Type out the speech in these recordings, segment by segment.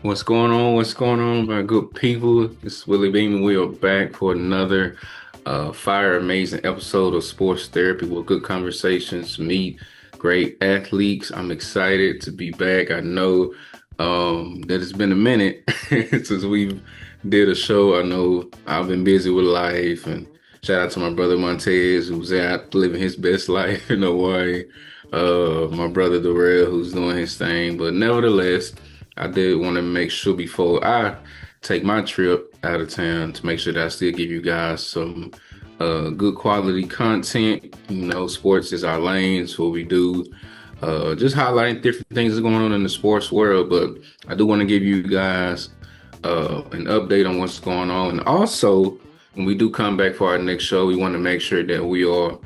What's going on? What's going on, my good people? It's Willie Beeman. We are back for another fire amazing episode of Sports Therapy with good conversations, meet great athletes. I'm excited to be back. I know that it's been a minute since we did a show. I know I've been busy with life, and shout out to my brother Montez, who's out living his best life in Hawaii. My brother Darrell, who's doing his thing, but nevertheless. I did want to make sure before I take my trip out of town to make sure that I still give you guys some good quality content. Sports is our lane. It's what we do. Just highlighting different things that's going on in the sports world. But I do want to give you guys an update on what's going on. And also, when we do come back for our next show, we want to make sure that we are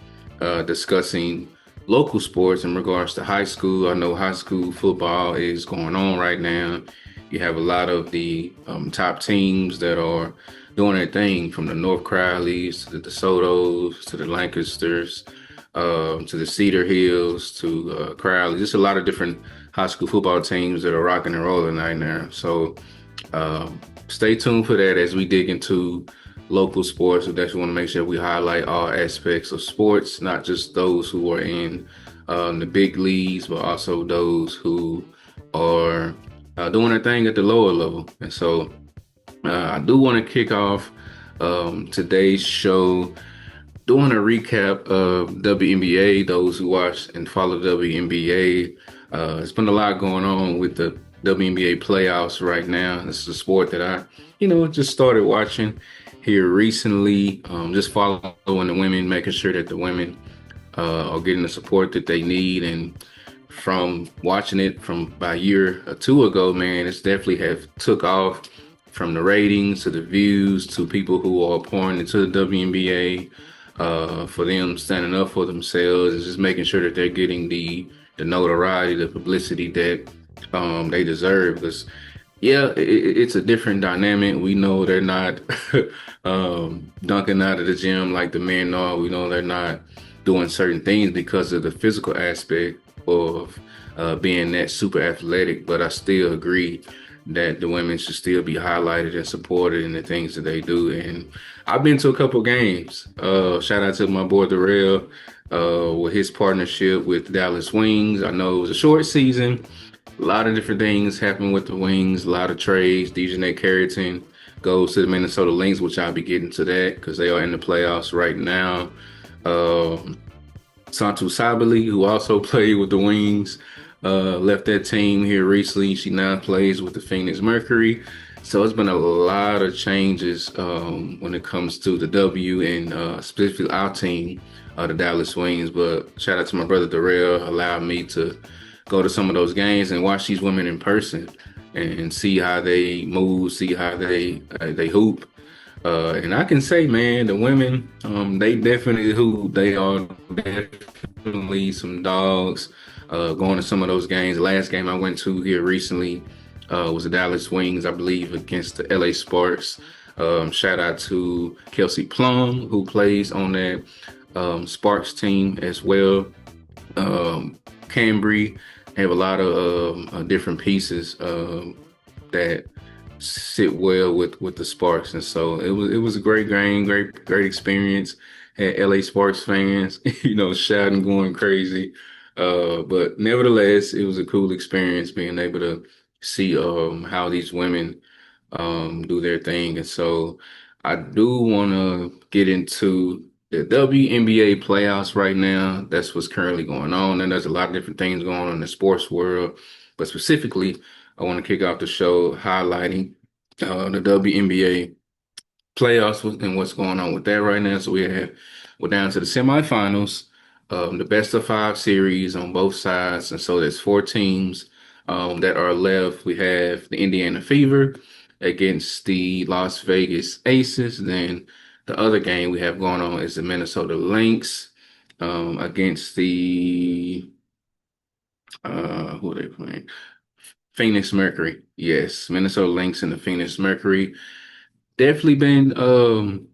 discussing local sports in regards to high school. I know high school football is going on right now. You have a lot of the top teams that are doing their thing, from the North Crowleys to the DeSotos to the Lancasters, to the Cedar Hills to Crowley. Just a lot of different high school football teams that are rocking and rolling right now. So stay tuned for that as we dig into local sports. We definitely want to make sure we highlight all aspects of sports, not just those who are in the big leagues, but also those who are doing their thing at the lower level. And so I do want to kick off today's show doing a recap of WNBA. Those who watch and follow WNBA, there's been a lot going on with the WNBA playoffs right now. This is a sport that I just started watching here recently, just following the women, making sure that the women are getting the support that they need. And from watching it from about a year or two ago, man, it's definitely have took off, from the ratings to the views to people who are pouring into the WNBA, for them standing up for themselves and just making sure that they're getting the notoriety, the publicity that they deserve. Because yeah, it's a different dynamic. We know they're not dunking out of the gym like the men are. We know they're not doing certain things because of the physical aspect of being that super athletic. But I still agree that the women should still be highlighted and supported in the things that they do. And I've been to a couple games. Shout out to my boy Darrell with his partnership with Dallas Wings. I know it was a short season. A lot of different things happen with the Wings, a lot of trades. Dejanay Carrington goes to the Minnesota Lynx, which I'll be getting to that because they are in the playoffs right now. Santu Sabali, who also played with the Wings, left that team here recently. She now plays with the Phoenix Mercury. So it's been a lot of changes when it comes to the W and specifically our team, the Dallas Wings. But shout out to my brother Darrell, allowed me to go to some of those games and watch these women in person and see how they move, see how they hoop. And I can say, man, the women, they definitely hoop. They are definitely some dogs. Going to some of those games. The last game I went to here recently was the Dallas Wings, I believe, against the LA Sparks. Shout out to Kelsey Plum, who plays on that Sparks team as well. Cambry have a lot of different pieces that sit well with the Sparks, and so it was a great game, great experience. Had LA Sparks fans, shouting, going crazy. But nevertheless, it was a cool experience being able to see how these women do their thing, and so I do want to get into the WNBA playoffs right now. That's what's currently going on. And there's a lot of different things going on in the sports world. But specifically, I want to kick off the show highlighting the WNBA playoffs and what's going on with that right now. So we're down to the semifinals, the best of five series on both sides. And so there's four teams that are left. We have the Indiana Fever against the Las Vegas Aces. Then the other game we have going on is the Minnesota Lynx against the who are they playing? Phoenix Mercury. Yes, Minnesota Lynx and the Phoenix Mercury. Definitely been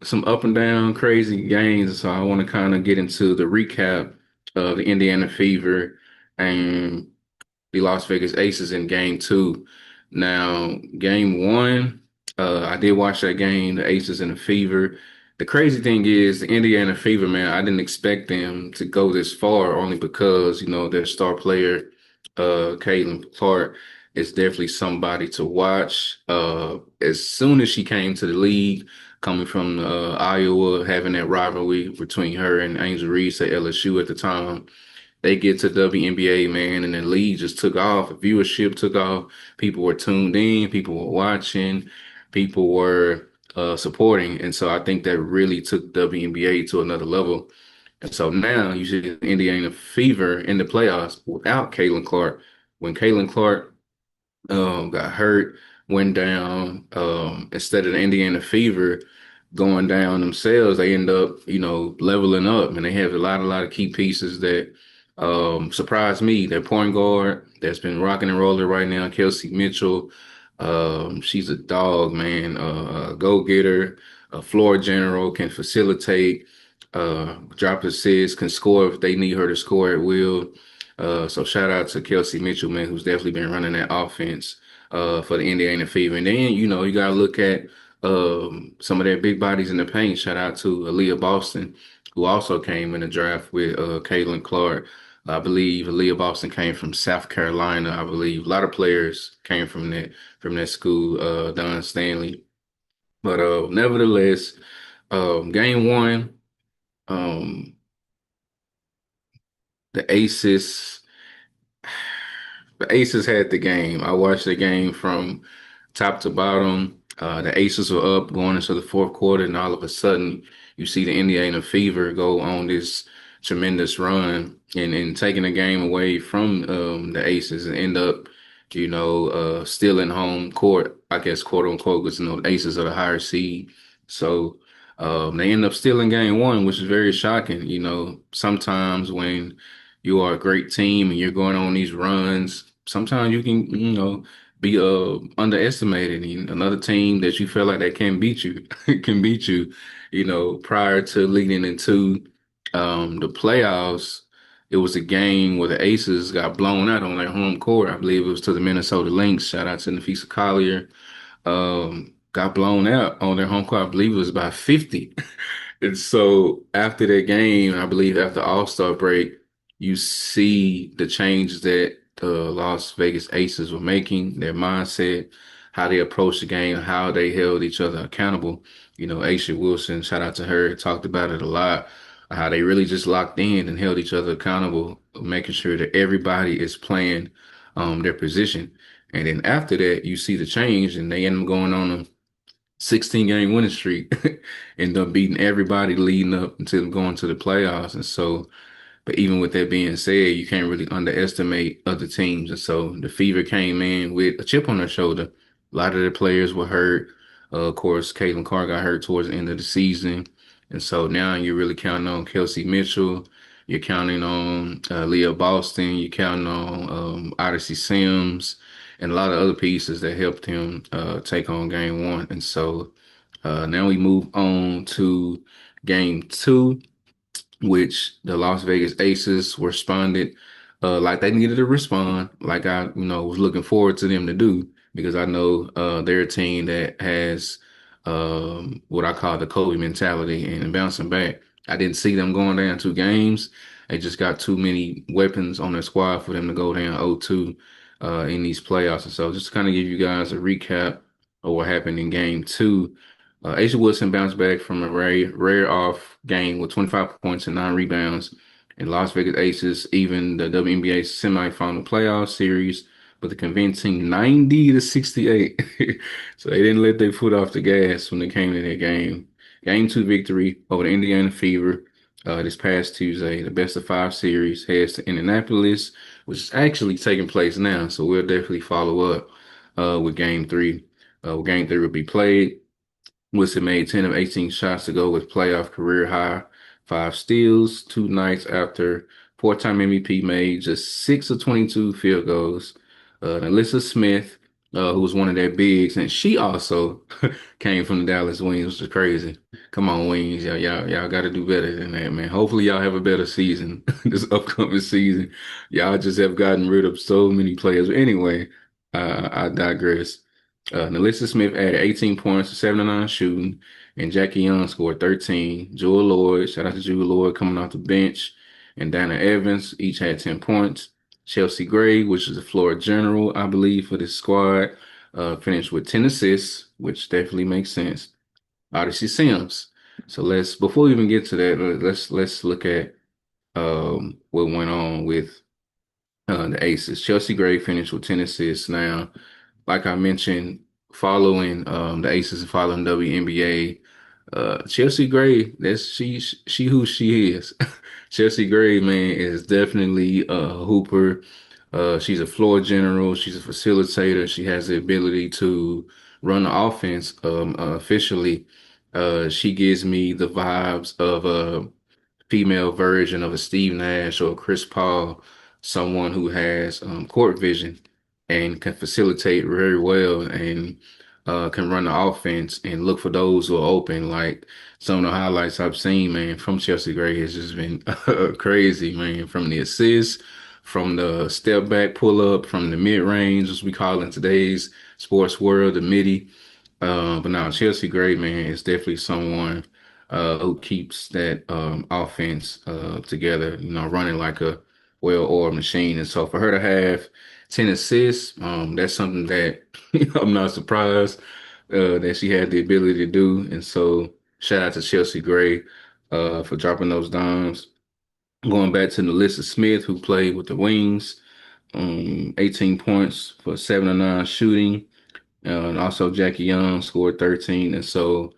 some up and down crazy games. So I want to kind of get into the recap of the Indiana Fever and the Las Vegas Aces in game two. Now, game one, I did watch that game, the Aces and the Fever. The crazy thing is, the Indiana Fever, man, I didn't expect them to go this far only because, their star player, Caitlin Clark, is definitely somebody to watch. As soon as she came to the league, coming from Iowa, having that rivalry between her and Angel Reese at LSU at the time, they get to WNBA, man, and the league just took off. Viewership took off. People were tuned in. People were watching. People were supporting. And so I think that really took WNBA to another level. And so now you see the Indiana Fever in the playoffs without Caitlin Clark. When Caitlin Clark got hurt, went down. Instead of the Indiana Fever going down themselves, they end up, leveling up, and they have a lot of key pieces that surprised me. Their point guard that's been rocking and rolling right now, Kelsey Mitchell. She's a dog, man. A go-getter, a floor general, can facilitate, drop assists, can score if they need her to score at will. So shout out to Kelsey Mitchell, man, who's definitely been running that offense for the Indiana Fever. And then, you got to look at some of their big bodies in the paint. Shout out to Aaliyah Boston, who also came in the draft with Caitlin Clark. I believe Aaliyah Boston came from South Carolina. I believe a lot of players came from that school, Don Stanley. But nevertheless, game one, um, the Aces. The Aces had the game. I watched the game from top to bottom. The Aces were up going into the fourth quarter, and all of a sudden, you see the Indiana Fever go on this tremendous run and taking the game away from the Aces and end up, stealing home court, I guess, quote unquote, because the Aces are the higher seed. So they end up stealing game one, which is very shocking. Sometimes when you are a great team and you're going on these runs, sometimes you can, be underestimated. And another team that you feel like they can beat you can beat you, prior to leading into the playoffs. It was a game where the Aces got blown out on their home court. I believe it was to the Minnesota Lynx. Shout out to Nafisa Collier. Got blown out on their home court. I believe it was by 50. And so after that game, I believe after All-Star break, you see the changes that the Las Vegas Aces were making, their mindset, how they approached the game, how they held each other accountable. Aisha Wilson, shout out to her, talked about it a lot, how they really just locked in and held each other accountable, making sure that everybody is playing their position. And then after that, you see the change, and they end up going on a 16 game winning streak, end up beating everybody leading up until going to the playoffs. And so, but even with that being said, you can't really underestimate other teams. And so the Fever came in with a chip on their shoulder. A lot of the players were hurt. Of course, Caitlin Carr got hurt towards the end of the season. And so now you're really counting on Kelsey Mitchell. You're counting on Leah Boston. You're counting on Odyssey Sims and a lot of other pieces that helped him take on game one. And so now we move on to game two, which the Las Vegas Aces responded like they needed to respond, like I, was looking forward to them to do, because I know they're a team that has what I call the Kobe mentality and bouncing back. I didn't see them going down two games. They just got too many weapons on their squad for them to go down 0-2 in these playoffs. And so just to kind of give you guys a recap of what happened in game two. Asia Wilson bounced back from a rare off game with 25 points and 9 rebounds. And Las Vegas Aces even the WNBA semifinal playoff series with a convincing 90-68. So they didn't let their foot off the gas when it came to that game. Game two victory over the Indiana Fever this past Tuesday. The best of five series heads to Indianapolis, which is actually taking place now. So we'll definitely follow up with game three. Game three will be played. Wilson made 10 of 18 shots to go with playoff career high, 5 steals, 2 nights after four-time MVP made just 6 of 22 field goals. Alyssa Smith, who was one of their bigs, and she also came from the Dallas Wings, which is crazy. Come on, Wings, y'all got to do better than that, man. Hopefully, y'all have a better season this upcoming season. Y'all just have gotten rid of so many players. Anyway, I digress. Nelissa Smith added 18 points to 7-9 shooting, and Jackie Young scored 13. Jewel Lloyd, shout out to Jewel Lloyd coming off the bench, and Dana Evans each had 10 points. Chelsea Gray, which is the floor general, I believe, for this squad, finished with 10 assists, which definitely makes sense. Odyssey Sims. So before we even get to that, let's look at what went on with the Aces. Chelsea Gray finished with 10 assists. Now, like I mentioned, following the Aces and following WNBA, Chelsea Gray, she who she is. Chelsea Gray, man, is definitely a hooper. She's a floor general. She's a facilitator. She has the ability to run the offense officially. She gives me the vibes of female version of a Steve Nash or a Chris Paul, someone who has court vision and can facilitate very well and can run the offense and look for those who are open. Like some of the highlights I've seen, man, from Chelsea Gray has just been crazy, man. From the assists, from the step back pull up, from the mid range, as we call it in today's sports world, the midi. But now Chelsea Gray, man, is definitely someone who keeps that offense together, running like a well-oiled machine. And so for her to have 10 assists, that's something that I'm not surprised that she had the ability to do. And so shout out to Chelsea Gray for dropping those dimes. Going back to Melissa Smith, who played with the Wings, 18 points for 7-9 shooting. And also Jackie Young scored 13. And so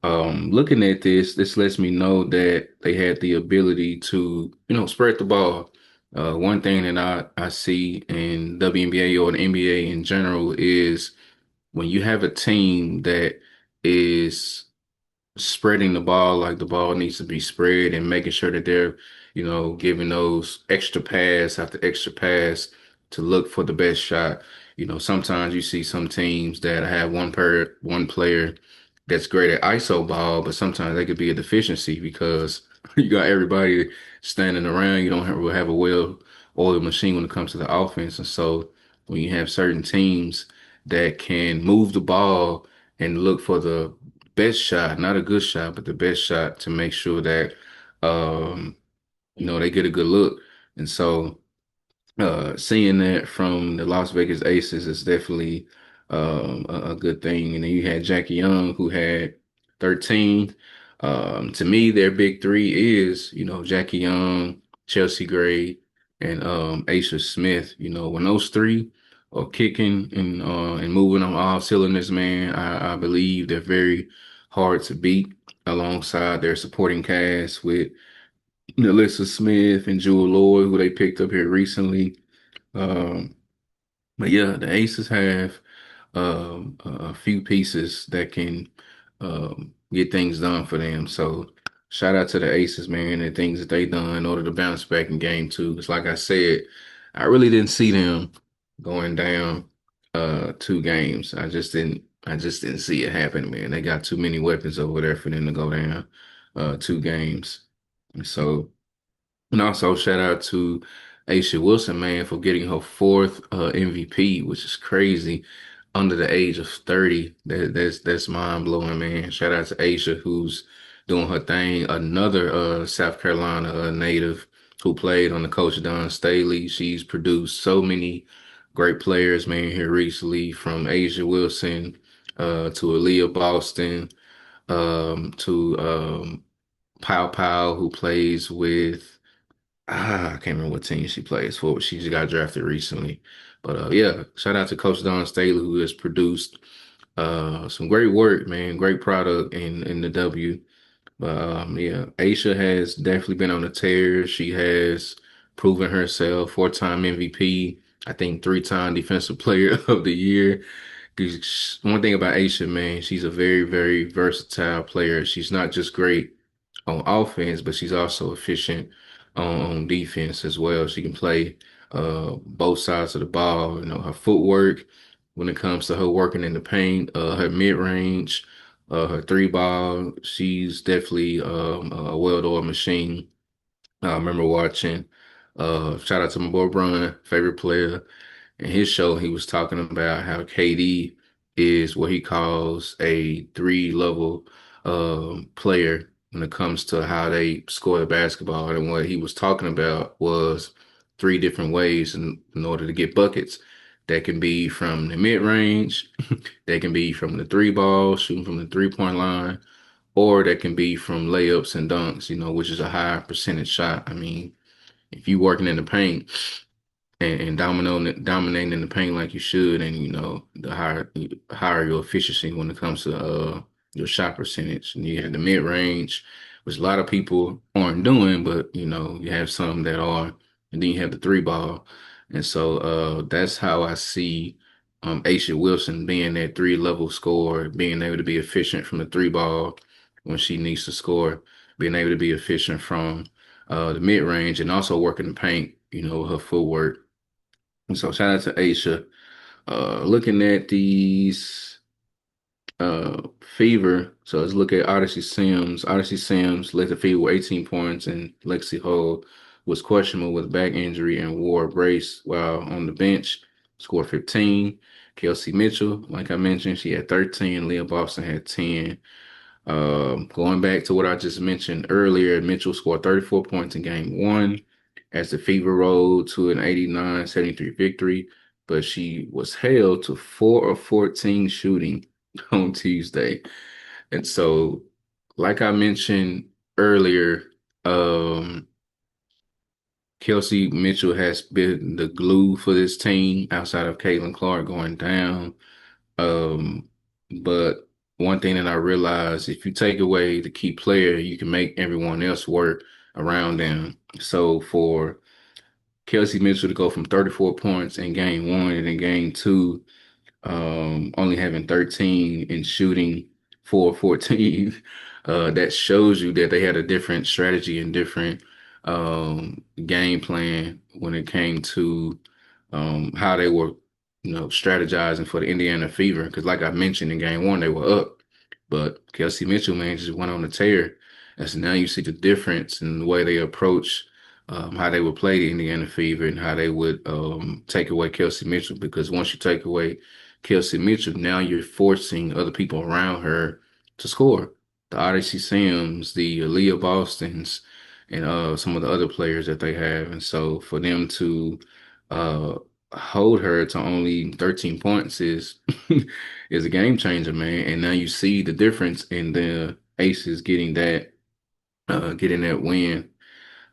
looking at this lets me know that they had the ability to, spread the ball. One thing that I see in WNBA or the NBA in general is when you have a team that is spreading the ball like the ball needs to be spread and making sure that they're, giving those extra pass after extra pass to look for the best shot. Sometimes you see some teams that have one player that's great at ISO ball, but sometimes they could be a deficiency because you got everybody standing around. You don't have a well-oiled machine when it comes to the offense. And so when you have certain teams that can move the ball and look for the best shot, not a good shot, but the best shot to make sure that um, they get a good look. And so seeing that from the Las Vegas Aces is definitely a good thing. And then you had Jackie Young who had 13. To me, their big three is, Jackie Young, Chelsea Gray, and Aisha Smith. When those three are kicking and moving on all cylinders, man, I believe they're very hard to beat alongside their supporting cast with Alyssa Smith and Jewel Lloyd, who they picked up here recently. Um, but yeah, the Aces have a few pieces that can get things done for them. So shout out to the Aces, man, and things that they done in order to bounce back in game two. Because like I said, I really didn't see them going down two games. I just didn't see it happen, man. They got too many weapons over there for them to go down two games. And so and also shout out to Aisha Wilson, man, for getting her fourth MVP, which is crazy. Under the age of 30. That's mind blowing, man. Shout out to Aisha who's doing her thing. Another South Carolina native who played on the Coach Don Staley. She's produced so many great players, man, here recently, from Asia Wilson to Aaliyah Boston to Pow Pow, who plays with I can't remember what team she plays for, but she just got drafted recently. But yeah, shout out to Coach Don Staley who has produced some great work, man, great product in the W. But yeah, Aisha has definitely been on a tear. She has proven herself, four-time MVP, I think three-time Defensive Player of the Year. 'Cause one thing about Aisha, man, she's a very, very versatile player. She's not just great on offense, but she's also efficient on defense as well. She can play both sides of the ball. Her footwork when it comes to her working in the paint, her mid range, her three ball. She's definitely a well-oiled machine. I remember watching. Shout out to my boy Bron, favorite player. in his show, he was talking about how KD is what he calls a three-level player when it comes to how they score the basketball. And what he was talking about was three different ways in order to get buckets. That can be from the mid-range, that can be from the three ball, shooting from the three-point line, or that can be from layups and dunks, which is a high percentage shot. I mean, if you working in the paint and dominating in the paint like you should, and the higher your efficiency when it comes to your shot percentage. And you have the mid range, which a lot of people aren't doing, but you have some that are, and then you have the three ball, and so that's how I see Aisha Wilson being that three-level scorer, being able to be efficient from the three ball when she needs to score, being able to be efficient from the mid range, and also working the paint. Her footwork. And so shout out to Aisha. Looking at these Fever. So let's look at Odyssey Sims. Odyssey Sims led the Fever with 18 points, and Lexi Hull was questionable with back injury and wore a brace while on the bench. Scored 15. Kelsey Mitchell, like I mentioned, she had 13. Leah Boston had 10. Going back to what I just mentioned earlier, Mitchell scored 34 points in game one as the Fever rolled to an 89-73 victory, but she was held to 4 of 14 shooting on Tuesday. And so, like I mentioned earlier, Kelsey Mitchell has been the glue for this team outside of Caitlin Clark going down. Um, but one thing that I realized, if you take away the key player, you can make everyone else work around them. So for Kelsey Mitchell to go from 34 points in game one and in game two, only having 13 and shooting 4 14, that shows you that they had a different strategy and different game plan when it came to how they were, strategizing for the Indiana Fever. Because, like I mentioned in game one, they were up, but Kelsey Mitchell, man, just went on a tear. And so now you see the difference in the way they approach how they would play the Indiana Fever and how they would take away Kelsey Mitchell. Because once you take away Kelsey Mitchell, now you're forcing other people around her to score. The Odyssey Sims, the Aaliyah Bostons, and some of the other players that they have. And so for them to uh, hold her to only 13 points is is a game changer, man. And now you see the difference in the Aces getting that win.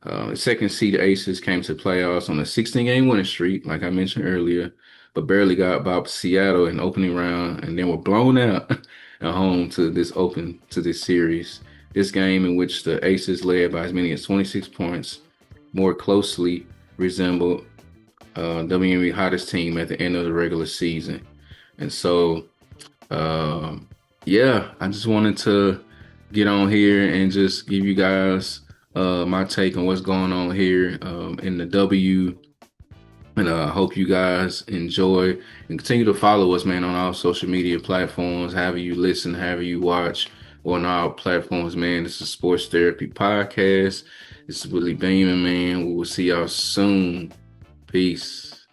The second seed Aces came to playoffs on a 16-game winning streak, like I mentioned earlier, but barely got by Seattle in opening round, and then were blown out at home to this series. This game, in which the Aces led by as many as 26 points, more closely resembled WNBA hottest team at the end of the regular season. And so, um, yeah, I just wanted to get on here and just give you guys my take on what's going on here in the W. And I hope you guys enjoy and continue to follow us, man, on all social media platforms, however you listen, however you watch, on all platforms, man. This is Sports Therapy Podcast. This is Willie Beeman, man. We will see y'all soon. Peace.